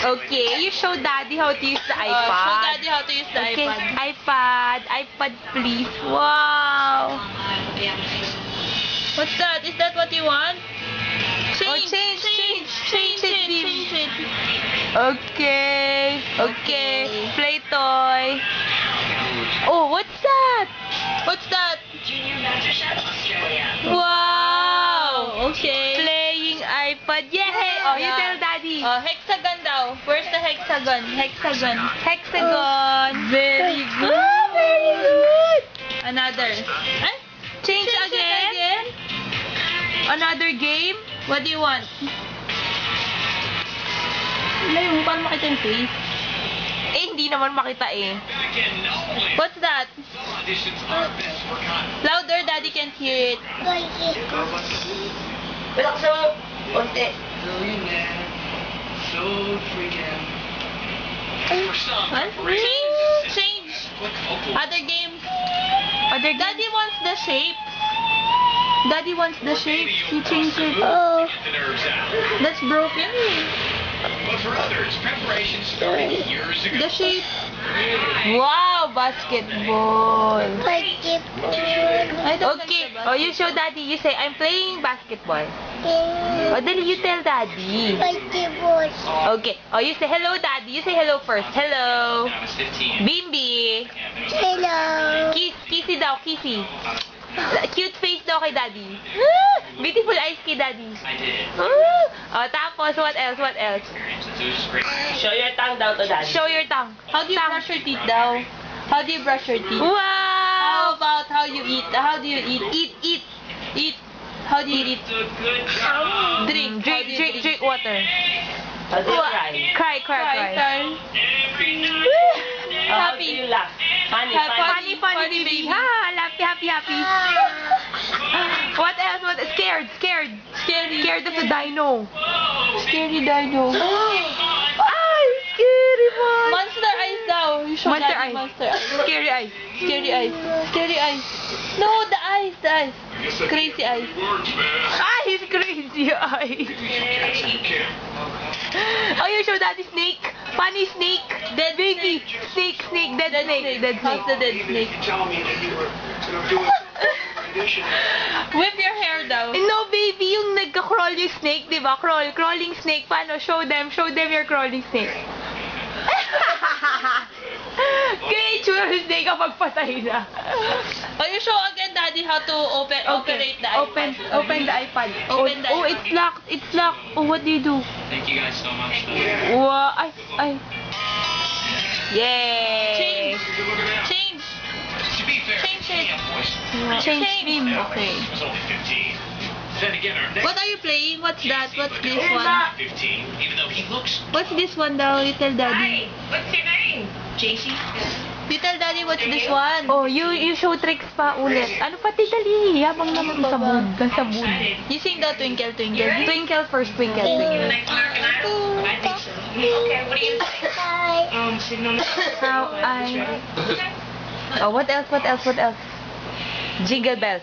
Okay, you show Daddy how to use the iPad. Show Daddy how to use the Okay, iPad. iPad, please. Wow. What's that? Is that what you want? Change it, Bim. Change it. Okay. Play toy. Oh, what's that? What's that? Wow. Okay. Playing iPad. Yay! Oh, you tell Daddy. Hexagon daw. Where's the hexagon? Hexagon. Very good. Ah, very good. Another. Eh? Change It again. Another game. What do you want? Layo mo, paano makita yung face? Eh, hindi naman makita eh. What's that? Louder, Daddy can't hear it. Malaksa mo. Konti. What? Change. Other game. Daddy wants the shape. Daddy wants the shape. You change it. Oh. That's broken. But for others, preparation started years ago. The shape. Wow, basketball. I don't Okay. like the Oh, you show Daddy. You say, I'm playing basketball. Oh, then you tell Daddy. Okay. Oh, you say, hello, Daddy. You say hello first. Hello. I was 15. Bimbi. Kissy daw, kissy. Cute face daw kay Daddy. Beautiful eyes kay Daddy. I did. Oh, tapos, what else? Experience. It was just great. Show your tongue daw to Daddy. Show your tongue. How do you brush your teeth daw? How do you brush your teeth? Wow! How about how you eat? How do you eat? Eat. How do you eat? It's a good job. Drink water. How do you cry? Cry. Every night. How do you laugh? Funny. Funny, baby. Ha! Happy. What else? Scared of the dino. Scary dino. Ay, scary one. Monster eyes daw. You show Monster Daddy eyes. monster eyes. Scary eyes. Scary eyes. No, the eyes. Crazy eyes. Eyes, crazy eyes. Oh, you show Daddy snake. Funny snake. Dead Baby. Snake. Dead snake. How's the dead snake? Whip your hair daw. No, baby, yung nagka-crawl yung snake, di ba? Crawling snake. Paano? Show them your crawling snake. Kaya itsura ng snake kapag patay na. Oh, you show again, Daddy, how to operate the iPad. Open the iPad. Open the Oh, iPad. it's locked. Oh, what do you do? Thank you guys so much. Wow, ay. Yay! Change. To be fair, Change it. yeah, boys. Change beam. Okay. I was only 15. Then again, our next What are you playing? What's that? What's this one? 15, even though he looks What's this one daw? You tell Daddy. What's your name? JC. You tell Daddy what's this one. Oh, you show tricks pa ulit. Ano pa, dali. Habang naman sa mood. Nasa mood. You sing the twinkle, twinkle. Twinkle first, twinkle. Next American Idol? I think so. Okay, what are you gonna say? Signal. How I... Oh, what else? Jingle bells.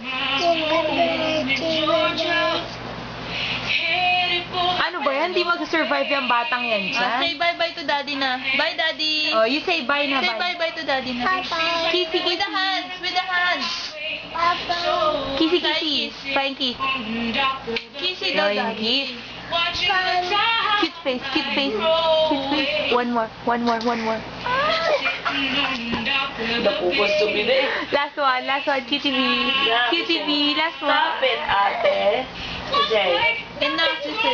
Ano ba yan? Di mag-survive yung batang yan Say dyan. bye-bye to Daddy na. Bye, Daddy. Oh, you say bye na, Say bye. bye-bye to Daddy na. Kissy, With the hands. Kissy. Flying kiss. Kissy daw, Flying Daddy. kiss. Cute face. One more. Napupos to be there. Last one. QTV. Last one. Stop it, ate. Jay. Enough to say.